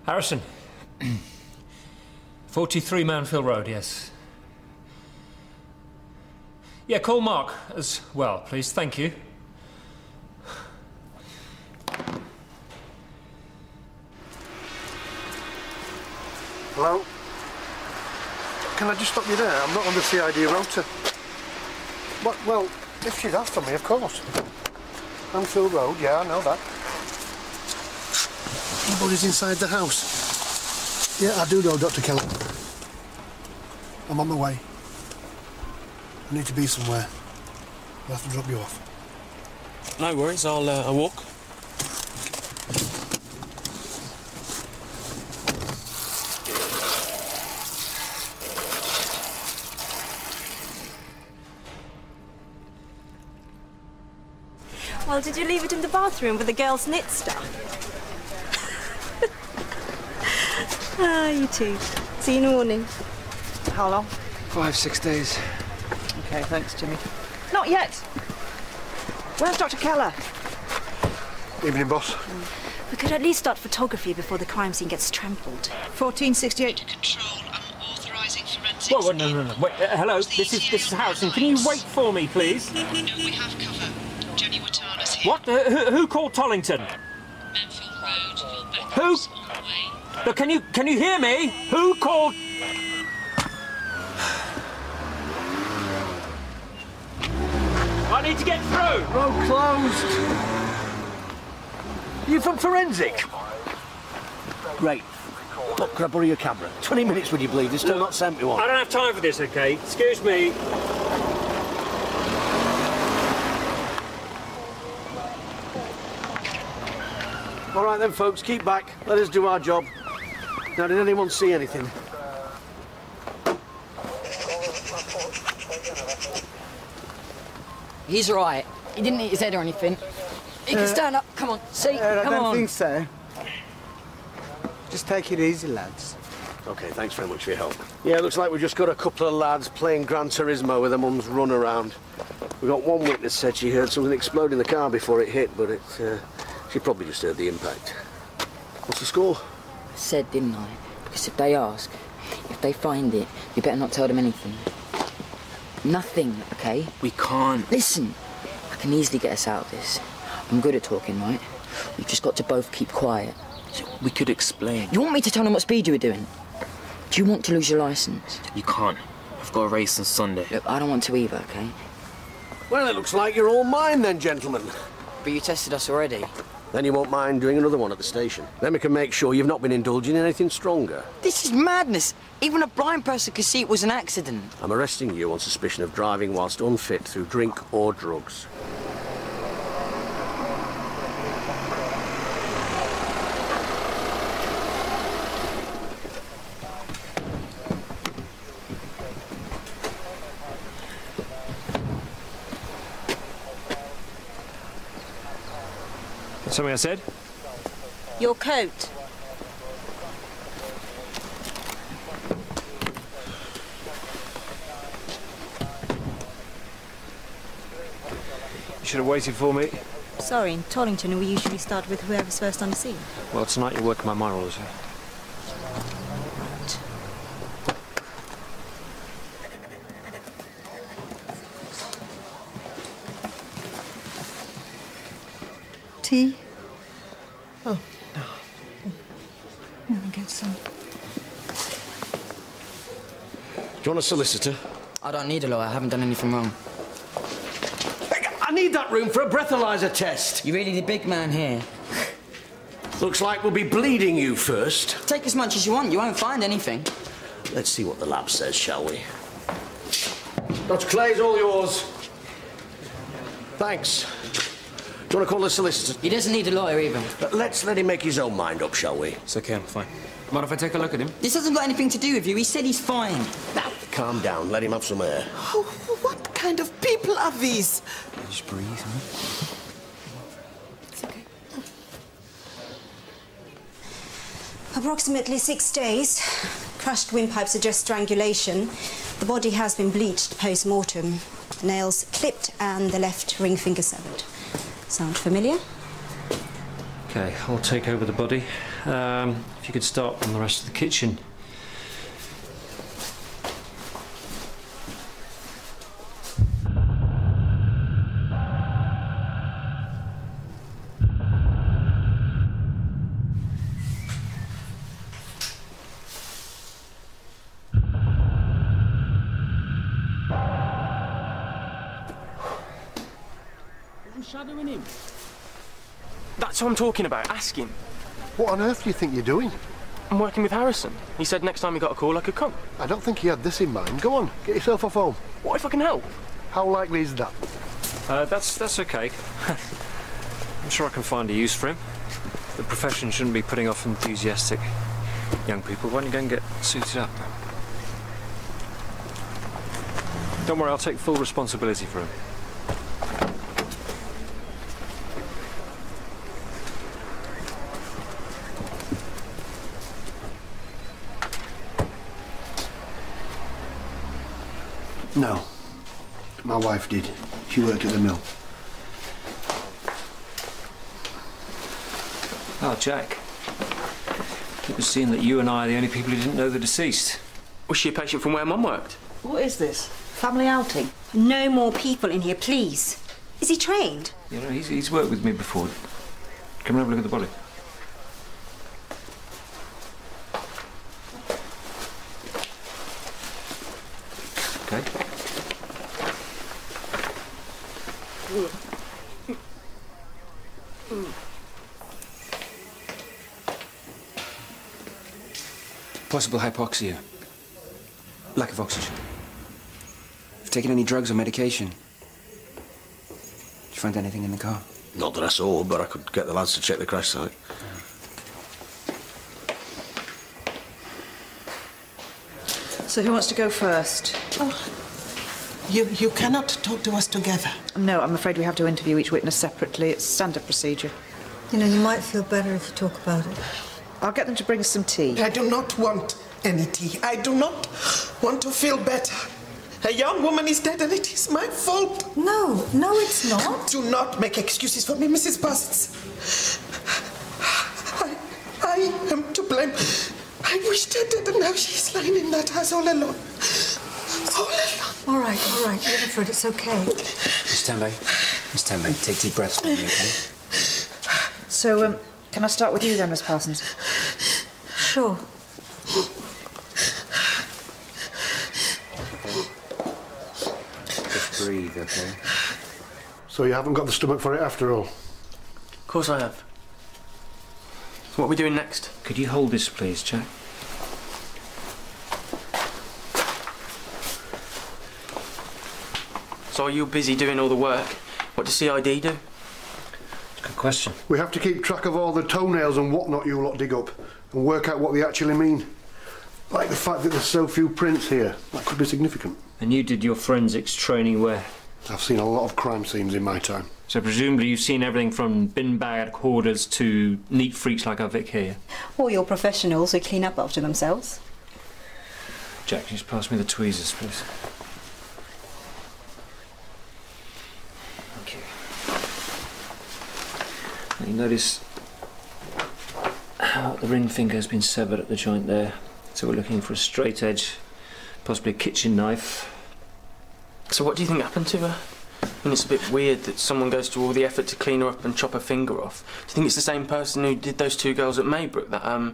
Harrison. 43 Manfield Road, yes. Yeah, call Mark as well, please. Thank you. Hello? Can I just stop you there? I'm not on the CID rotor. What? Well, if she's after me, of course. Manfield Road, yeah, I know that. Nobody's inside the house. Yeah, I do know, Dr. Kelly. I'm on my way. I need to be somewhere. I'll have to drop you off. No worries, I'll walk. Well, did you leave it in the bathroom with the girls' knit stuff? Ah, you two. See you in the morning. How long? 5-6 days. OK, thanks, Jimmy. Not yet. Where's Dr. Keller? Evening, boss. We could at least start photography before the crime scene gets trampled. 1468. Control, I'm authorising forensics. Whoa, no. Wait, hello, this is Harrison. Can you wait for me, please? No, we have cover. Jenny Watana's here. What? Who called Tollington? Manfield Road, your back Who? on the way. Look, can you hear me? Who called? I need to get through. Road closed. You from forensic? Great. Look, can I borrow your camera? 20 minutes, would you believe? They've still not sent me one. I don't have time for this, okay? Excuse me. All right then, folks, keep back. Let us do our job. Now, did anyone see anything? He's right. He didn't hit his head or anything. He can stand up. Come on, see? Come on. I don't think so. Just take it easy, lads. OK, thanks very much for your help. Yeah, it looks like we've just got a couple of lads playing Gran Turismo with their mum's run around. We got one witness said she heard something explode in the car before it hit, but she probably just heard the impact. What's the score? I said, didn't I? Because if they ask, if they find it, you better not tell them anything. Nothing, OK? We can't. Listen, I can easily get us out of this. I'm good at talking, right? We've just got to both keep quiet. We could explain. You want me to tell them what speed you were doing? Do you want to lose your licence? You can't. I've got a race on Sunday. Look, I don't want to either, OK? Well, it looks like you're all mine then, gentlemen. But you tested us already. Then you won't mind doing another one at the station. Then we can make sure you've not been indulging in anything stronger. This is madness. Even a blind person could see it was an accident. I'm arresting you on suspicion of driving whilst unfit through drink or drugs. Something I said? Your coat. You should have waited for me. Sorry, in Tollington we usually start with whoever's first on the scene. Well, tonight you're working my morals. Right. Tea? Oh, no. I'll get some. Do you want a solicitor? I don't need a lawyer. I haven't done anything wrong. I need that room for a breathalyzer test. You're really the big man here. Looks like we'll be bleeding you first. Take as much as you want. You won't find anything. Let's see what the lab says, shall we? Dr. Clay's all yours. Thanks. Do you want to call the solicitor? He doesn't need a lawyer either. Let's let him make his own mind up, shall we? It's OK, I'm fine. Mind if I take a look at him? This hasn't got anything to do with you. He said he's fine. Now, calm down. Let him have some air. Oh, what kind of people are these? Just breathe, man. It's okay. Approximately 6 days. Crushed windpipe suggests strangulation. The body has been bleached post-mortem. Nails clipped and the left ring finger severed. Sound familiar? OK, OK, I'll take over the body. If you could start on the rest of the kitchen. Shadowing him. That's what I'm talking about. Ask him. What on earth do you think you're doing? I'm working with Harrison. He said next time he got a call I could come. I don't think he had this in mind. Go on, get yourself off home. What if I can help? How likely is that? That's OK. I'm sure I can find a use for him. The profession shouldn't be putting off enthusiastic young people. Why don't you go and get suited up? Don't worry, I'll take full responsibility for him. No. My wife did. She worked at the mill. Oh, Jack. It was seen that you and I are the only people who didn't know the deceased. Was she a patient from where Mum worked? What is this? Family outing? No more people in here, please. Is he trained? You know, he's worked with me before. Come and have a look at the body. OK. Possible hypoxia. Lack of oxygen. Have you taken any drugs or medication? Did you find anything in the car? Not that I saw, but I could get the lads to check the crash site. So who wants to go first? Oh, you cannot talk to us together. No, I'm afraid we have to interview each witness separately. It's standard procedure. You know, you might feel better if you talk about it. I'll get them to bring us some tea. I do not want any tea. I do not want to feel better. A young woman is dead and it is my fault. No, it's not. Do not make excuses for me, Mrs. Parsons. I am to blame. I wished her dead and now she's lying in that house all alone. All alone. All right, Winifred, it's okay. Miss Tembe, take deep breaths for me, OK? So, can I start with you then, Miss Parsons? Sure. Just breathe, OK? So you haven't got the stomach for it after all? Of course I have. So what are we doing next? Could you hold this, please, Jack? So are you busy doing all the work? What does CID do? Good question. We have to keep track of all the toenails and whatnot you lot dig up and work out what they actually mean. Like the fact that there's so few prints here. That could be significant. And you did your forensics training where? I've seen a lot of crime scenes in my time. So presumably you've seen everything from bin bag hoarders to neat freaks like our Vic here. Or your professionals who clean up after themselves. Jack, can you just pass me the tweezers, please? Thank you. Now you notice how the ring finger has been severed at the joint there. So we're looking for a straight edge, possibly a kitchen knife. So what do you think happened to her? I mean, it's a bit weird that someone goes to all the effort to clean her up and chop her finger off. Do you think it's the same person who did those two girls at Maybrook, that,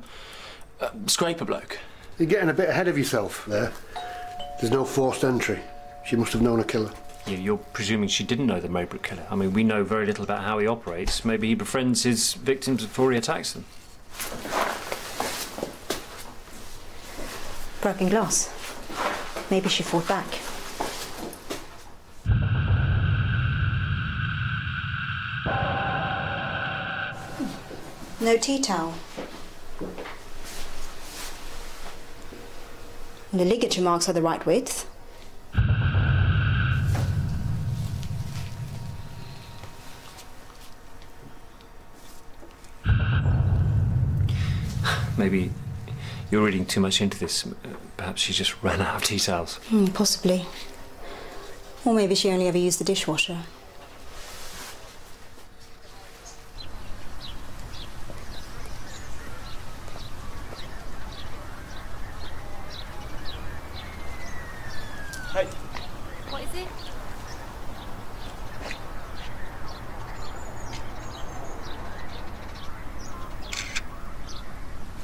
scraper bloke? You're getting a bit ahead of yourself there. There's no forced entry. She must have known a killer. Yeah, you're presuming she didn't know the Maybrook killer. I mean, we know very little about how he operates. Maybe he befriends his victims before he attacks them. Broken glass. Maybe she fought back. No tea towel. And the ligature marks are the right width. Maybe you're reading too much into this. Perhaps she just ran out of tea towels. Possibly. Or maybe she only ever used the dishwasher.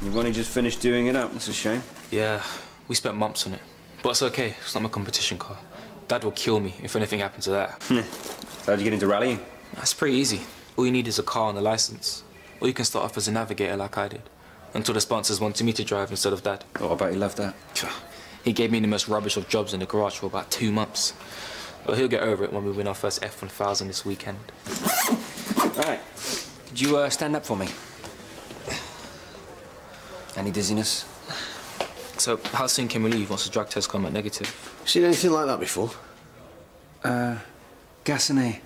You've only just finished doing it up. That's a shame. Yeah, we spent months on it. But it's okay. It's not my competition car. Dad will kill me if anything happened to that. How'd you get into rallying? That's pretty easy. All you need is a car and a license. Or you can start off as a navigator like I did. Until the sponsors wanted me to drive instead of Dad. Oh, I bet he loved that. He gave me the most rubbish of jobs in the garage for about 2 months. But he'll get over it when we win our first F1000 this weekend. Right. Could you stand up for me? Any dizziness? So, how soon can we leave once the drug test come back negative? Seen anything like that before? Gas and air.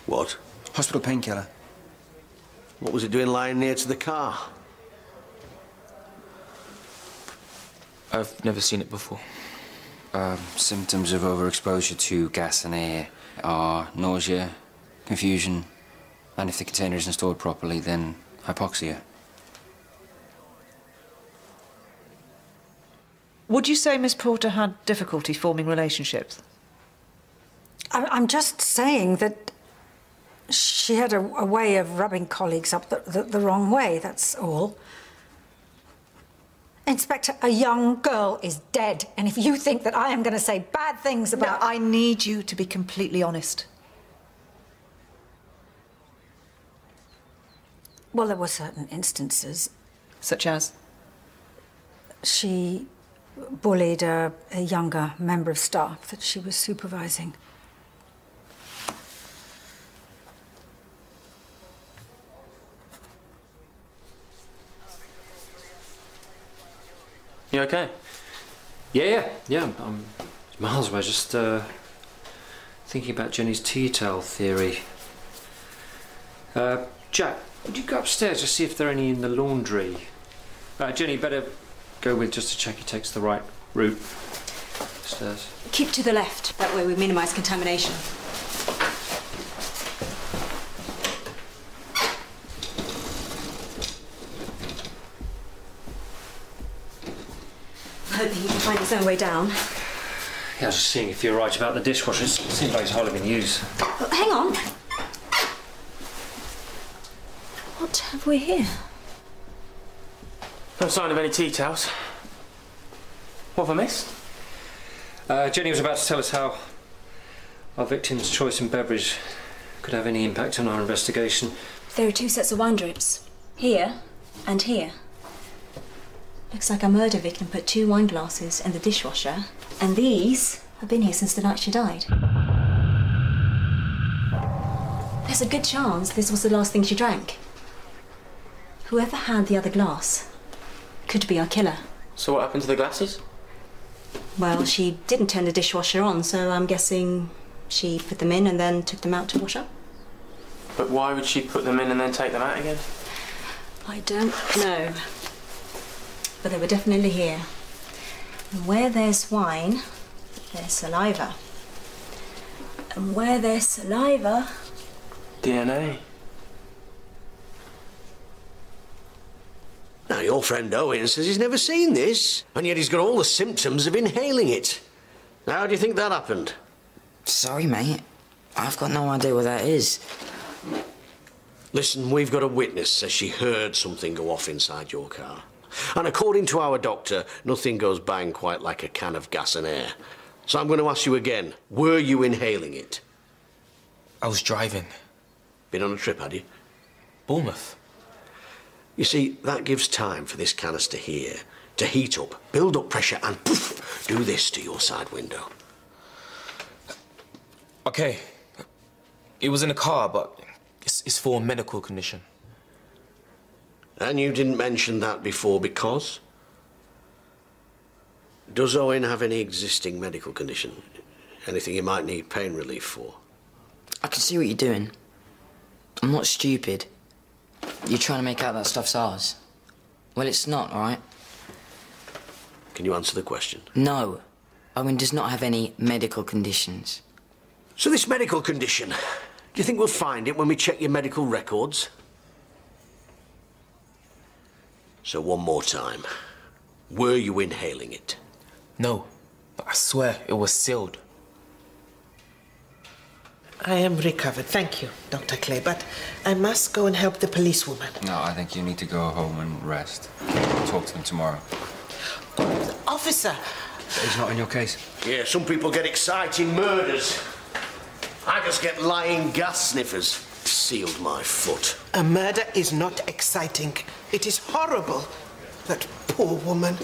What? Hospital painkiller. What was it doing lying near to the car? I've never seen it before. Symptoms of overexposure to gas and air are nausea, confusion, and if the container isn't stored properly, then hypoxia. Would you say Miss Porter had difficulty forming relationships? I'm just saying that she had a way of rubbing colleagues up the wrong way, that's all. Inspector, a young girl is dead, and if you think that I am going to say bad things about... No, I need you to be completely honest. Well, there were certain instances. Such as? She bullied a younger member of staff that she was supervising. You okay? Yeah. I'm miles away. Just thinking about Jenny's tea towel theory. Jack, would you go upstairs to see if there are any in the laundry? Jenny, better go with just to check he takes the right route upstairs. Keep to the left. That way we minimise contamination. Hoping he can find his own way down. Yeah, I was just seeing if you're right about the dishwasher. It seems like it's hardly been used. Oh, hang on. What have we here? No sign of any tea towels. What have I missed? Jenny was about to tell us how our victim's choice in beverage could have any impact on our investigation. There are 2 sets of wine drips. Here and here. Looks like a murder victim put 2 wine glasses in the dishwasher, and these have been here since the night she died. There's a good chance this was the last thing she drank. Whoever had the other glass could be our killer. So what happened to the glasses? Well, she didn't turn the dishwasher on, so I'm guessing she put them in and then took them out to wash up. But why would she put them in and then take them out again? I don't know. But they were definitely here. And where there's wine, there's saliva. And where there's saliva... DNA. Now, your friend Owen says he's never seen this, and yet he's got all the symptoms of inhaling it. How do you think that happened? Sorry, mate. I've got no idea what that is. Listen, we've got a witness says she heard something go off inside your car. And according to our doctor, nothing goes bang quite like a can of gas and air. So I'm going to ask you again, were you inhaling it? I was driving. Been on a trip, had you? Bournemouth. You see, that gives time for this canister here to heat up, build up pressure, and poof, do this to your side window. Okay. It was in a car, but it's for a medical condition. And you didn't mention that before because? Does Owen have any existing medical condition? Anything you might need pain relief for? I can see what you're doing. I'm not stupid. You're trying to make out that stuff's ours. Well, it's not, all right? Can you answer the question? No. Owen does not have any medical conditions. So this medical condition, do you think we'll find it when we check your medical records? So one more time. Were you inhaling it? No. But I swear it was sealed. I am recovered, thank you, Dr. Clay, but I must go and help the policewoman. No, I think you need to go home and rest. I'll talk to them tomorrow. Officer! He's not in your case? Yeah, some people get exciting murders. I just get lying gas sniffers. Sealed my foot. A murder is not exciting. It is horrible. That poor woman.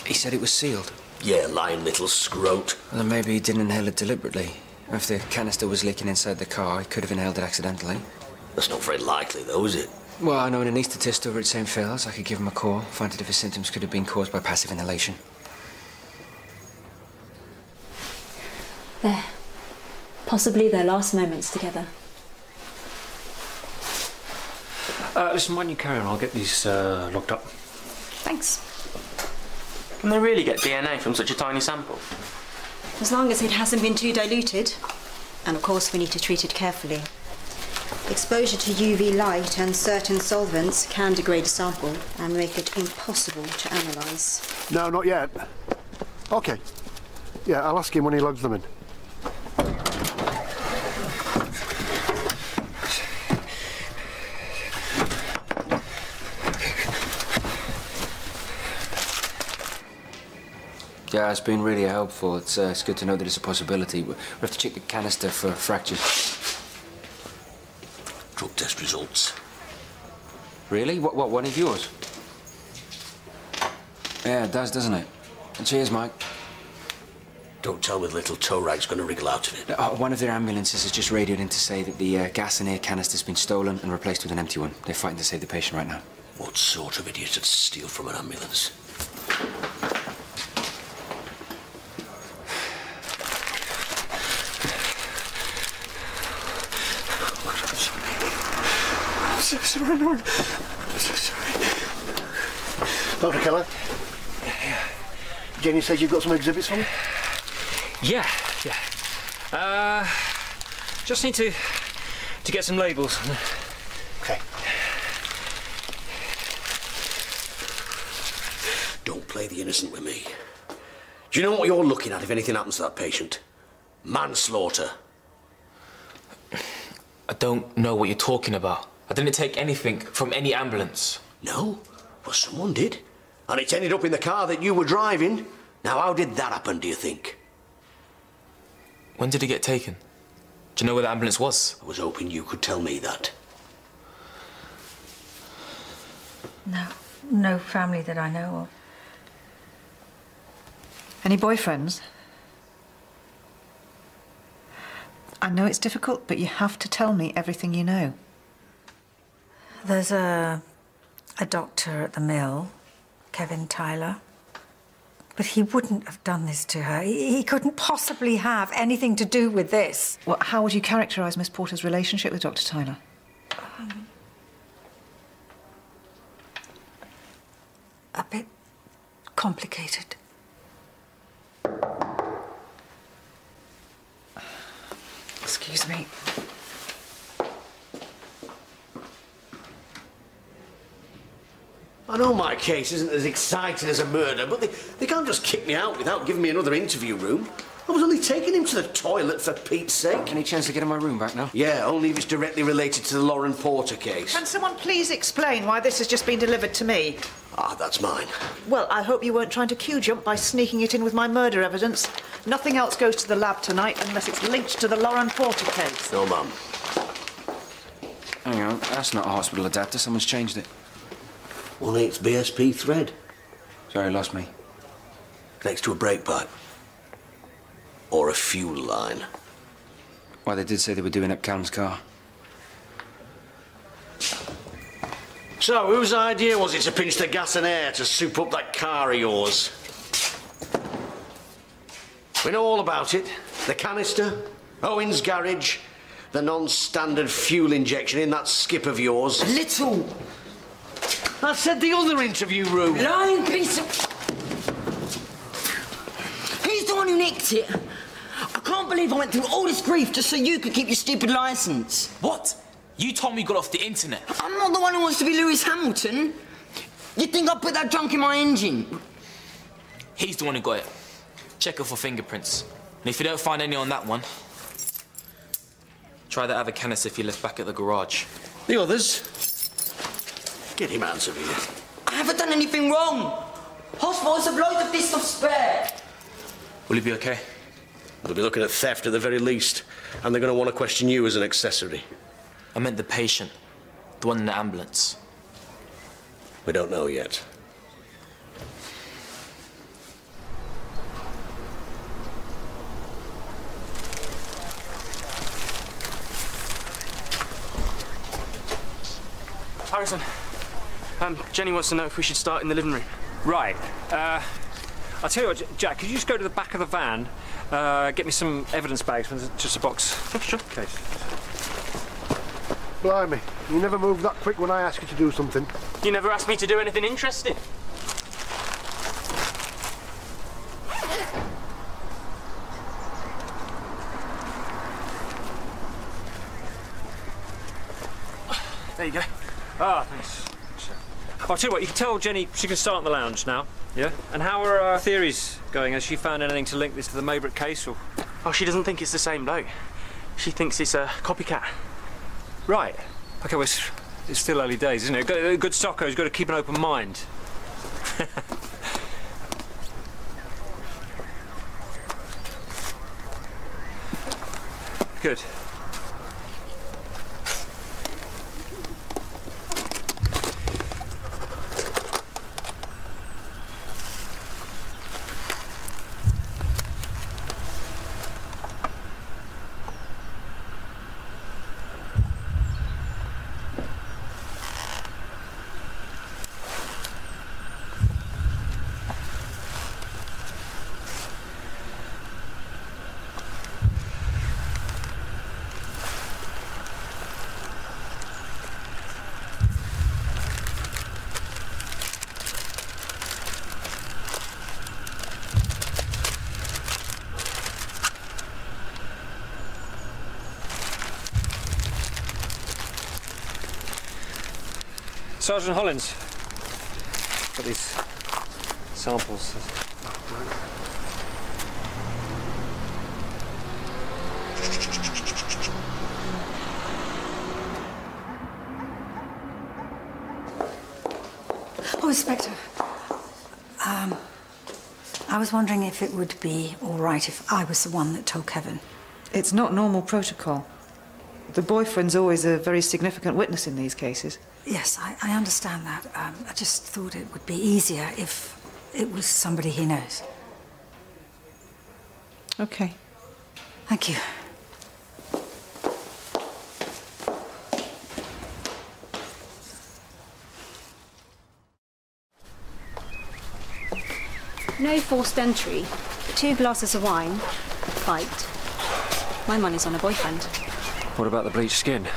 He said it was sealed. Yeah, lying little scrote. Well, then maybe he didn't inhale it deliberately. If the canister was leaking inside the car, he could have inhaled it accidentally. That's not very likely, though, is it? Well, I know an anaesthetist over at St. Phil's. I could give him a call, find out if his symptoms could have been caused by passive inhalation. There. Possibly their last moments together. Listen, why don't you carry on? I'll get these locked up. Thanks. Can they really get DNA from such a tiny sample? As long as it hasn't been too diluted. And of course we need to treat it carefully. Exposure to UV light and certain solvents can degrade a sample and make it impossible to analyse. No, not yet. OK. Yeah, I'll ask him when he logs them in. Yeah, it's been really helpful. It's good to know that it's a possibility. We have to check the canister for fractures. Drug test results. Really? What, one of yours? Yeah, it does, doesn't it? And cheers, Mike. Don't tell me the little tow rag's going to wriggle out of it. One of their ambulances has just radioed in to say that the gas and air canister's been stolen and replaced with an empty one. They're fighting to save the patient right now. What sort of idiot would steal from an ambulance? I'm so sorry, Norm. I'm so sorry. Dr. Keller? Yeah. Jenny says you've got some exhibits for me? Yeah. Just need to get some labels. OK. Don't play the innocent with me. Do you know what you're looking at if anything happens to that patient? Manslaughter. I don't know what you're talking about. I didn't take anything from any ambulance. No? Well, someone did. And it's ended up in the car that you were driving. Now, how did that happen, do you think? When did it get taken? Do you know where the ambulance was? I was hoping you could tell me that. No family that I know of. Any boyfriends? I know it's difficult, but you have to tell me everything you know. There's a doctor at the mill, Kevin Tyler. But he wouldn't have done this to her. He couldn't possibly have anything to do with this. Well, how would you characterise Miss Porter's relationship with Dr. Tyler? A bit complicated. Excuse me. I know my case isn't as exciting as a murder, but they can't just kick me out without giving me another interview room. I was only taking him to the toilet, for Pete's sake. Any chance to get in my room back now? Yeah, only if it's directly related to the Lauren Porter case. Can someone please explain why this has just been delivered to me? Ah, that's mine. Well, I hope you weren't trying to queue jump by sneaking it in with my murder evidence. Nothing else goes to the lab tonight unless it's linked to the Lauren Porter case. No, ma'am. Hang on, that's not a hospital adapter. Someone's changed it. Well, it's BSP thread. Sorry, lost me. Next to a brake pipe. Or a fuel line. Well, they did say they were doing up Callum's car. So, whose idea was it to pinch the gas and air to soup up that car of yours? We know all about it. The canister, Owen's garage, the non-standard fuel injection in that skip of yours. Little! I said the other interview room. Lying piece of... He's the one who nicked it. I can't believe I went through all this grief just so you could keep your stupid licence. What? You told me you got off the internet. I'm not the one who wants to be Lewis Hamilton. You think I put that junk in my engine? He's the one who got it. Check it for fingerprints. And if you don't find any on that one, try the other canister he left back at the garage. The others? Get him out of here. I haven't done anything wrong. Hospitals have loads of this stuff spare. Will he be okay? They'll be looking at theft at the very least, and they're going to want to question you as an accessory. I meant the patient. The one in the ambulance. We don't know yet. Harrison, Jenny wants to know if we should start in the living room. Right. I'll tell you what, Jack, could you just go to the back of the van, get me some evidence bags, just a box. Oh, sure. Okay. Blimey, you never move that quick when I ask you to do something. You never asked me to do anything interesting. There you go. Ah, thanks. I'll tell you what, you can tell Jenny she can start in the lounge now, yeah? And how are our theories going? Has she found anything to link this to the Maybrick case, or...? Oh, she doesn't think it's the same bloke. She thinks it's a copycat. Right. OK, well, it's still early days, isn't it? A good stocker's got to keep an open mind. Good. Sergeant Hollins, got these samples. Oh, Inspector. I was wondering if it would be all right if I was the one that told Kevin. It's not normal protocol. The boyfriend's always a very significant witness in these cases. Yes, I understand that. I just thought it would be easier if it was somebody he knows. Okay. Thank you. No forced entry. 2 glasses of wine. Fight. My money's on a boyfriend. What about the bleached skin?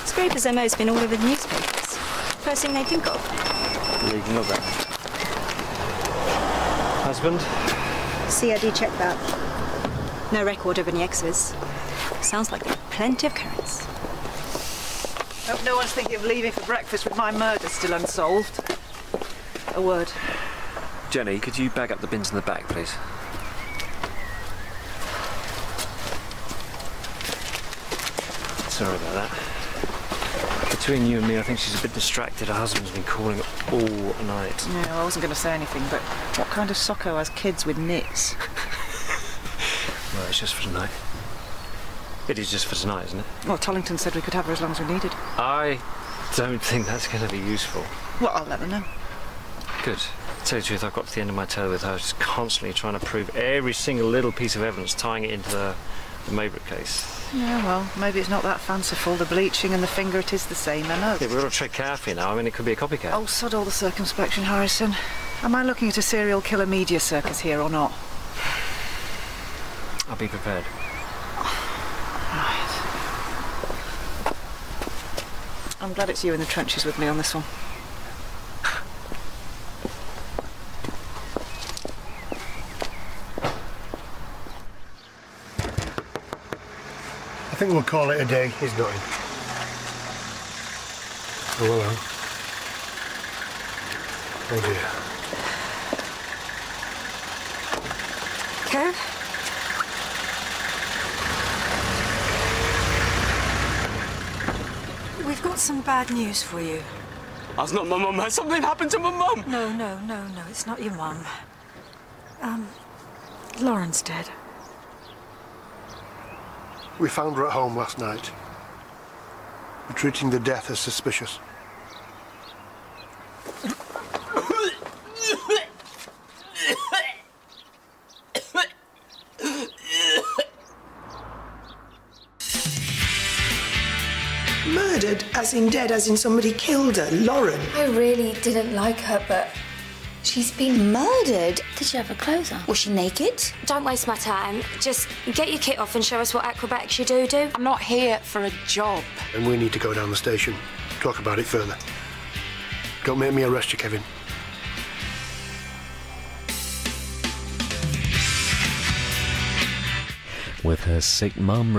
Scraper's MO's been all over the newspapers. First thing they think of. Leading of that. Husband? CID check that. No record of any exes. Sounds like there are plenty of currents. Hope no one's thinking of leaving for breakfast with my murder still unsolved. A word. Jenny, could you bag up the bins in the back, please? Sorry about that. Between you and me, I think she's a bit distracted. Her husband's been calling all night. No, I wasn't going to say anything, but what kind of socko has kids with nits? Well, it's just for tonight. It is just for tonight, isn't it? Well, Tollington said we could have her as long as we needed. I don't think that's going to be useful. Well, I'll let them know. Good. To tell you the truth, I've got to the end of my tether with her, just constantly trying to prove every single little piece of evidence, tying it into the Maybrick case. Yeah, well, maybe it's not that fanciful. The bleaching and the finger, it is the same, I know. Yeah, we've got to tread carefully now. I mean, it could be a copycat. Oh, sod all the circumspection, Harrison. Am I looking at a serial killer media circus here or not? I'll be prepared. Right. I'm glad it's you in the trenches with me on this one. I think we'll call it a day. He's not in. Oh, hello. Oh, dear. Kev? We've got some bad news for you. That's not my mum. Has something happened to my mum? No, it's not your mum. Lauren's dead. We found her at home last night. We're treating the death as suspicious. Murdered, as in dead, as in somebody killed her, Lauren. I really didn't like her, but she's been murdered. Did she have her clothes on? Was she naked? Don't waste my time. Just get your kit off and show us what acrobatics you do. I'm not here for a job. And we need to go down the station, talk about it further. Don't make me arrest you, Kevin. With her sick mum